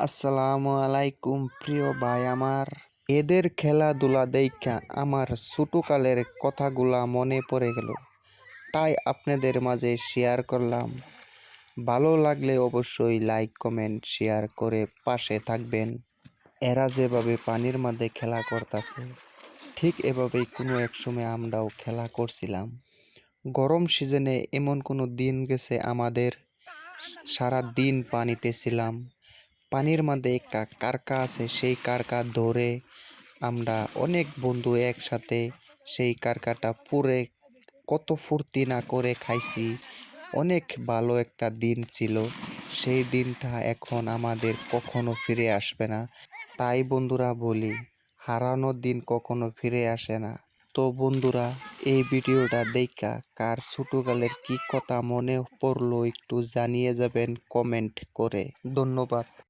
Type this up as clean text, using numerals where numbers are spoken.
আসসালামু আলাইকুম প্রিয় ভাই আমার। এদের খেলাধুলা দেইখা আমার ছোটকালের কথাগুলা মনে পড়ে গেল, তাই আপনাদের মাঝে শেয়ার করলাম। ভালো লাগলে অবশ্যই লাইক কমেন্ট শেয়ার করে পাশে থাকবেন। এরা যেভাবে পানির মধ্যে খেলা করতেছে, ঠিক এভাবেই কোনো এক সময় আমরাও খেলা করছিলাম। গরম সিজনে এমন কোনো দিন গেছে আমাদের, সারা দিন পানিতে ছিলাম। পানির মধ্যে একটা কারকা আছে, সেই কারকা ধরে আমরা অনেক বন্ধু একসাথে সেই কারকাটা পুরে কত ফুর্তি না করে খাইছি। অনেক ভালো একটা দিন ছিল। সেই দিনটা এখন আমাদের কখনো ফিরে আসবে না। তাই বন্ধুরা বলি, হারানোর দিন কখনো ফিরে আসে না। তো বন্ধুরা, এই ভিডিওটা দেইখা কার ছোটকালের কি কথা মনে পড়লো একটু জানিয়ে যাবেন কমেন্ট করে। ধন্যবাদ।